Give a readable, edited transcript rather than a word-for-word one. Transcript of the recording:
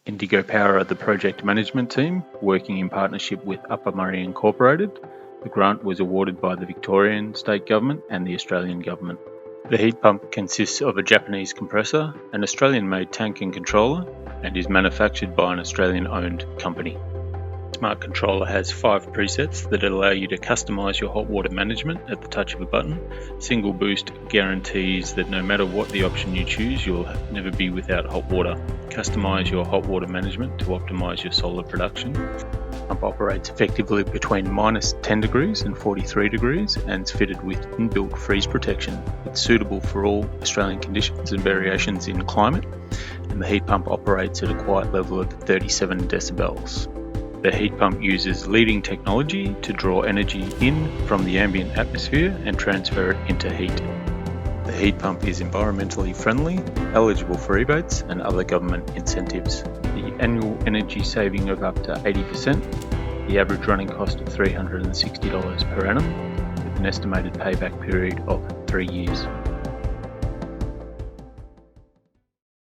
Indigo Power are the project management team, working in partnership with Upper Murray Incorporated. The grant was awarded by the Victorian State Government and the Australian Government. The heat pump consists of a Japanese compressor, an Australian-made tank and controller, and is manufactured by an Australian-owned company. The Smart Controller has 5 presets that allow you to customise your hot water management at the touch of a button. Single Boost guarantees that no matter what the option you choose, you'll never be without hot water. Customise your hot water management to optimise your solar production. The pump operates effectively between minus 10 degrees and 43 degrees and is fitted with inbuilt freeze protection. It's suitable for all Australian conditions and variations in climate, and the heat pump operates at a quiet level of 37 decibels. The heat pump uses leading technology to draw energy in from the ambient atmosphere and transfer it into heat. The heat pump is environmentally friendly, eligible for rebates and other government incentives. The annual energy saving of up to 80%, the average running cost of $360 per annum, with an estimated payback period of 3 years.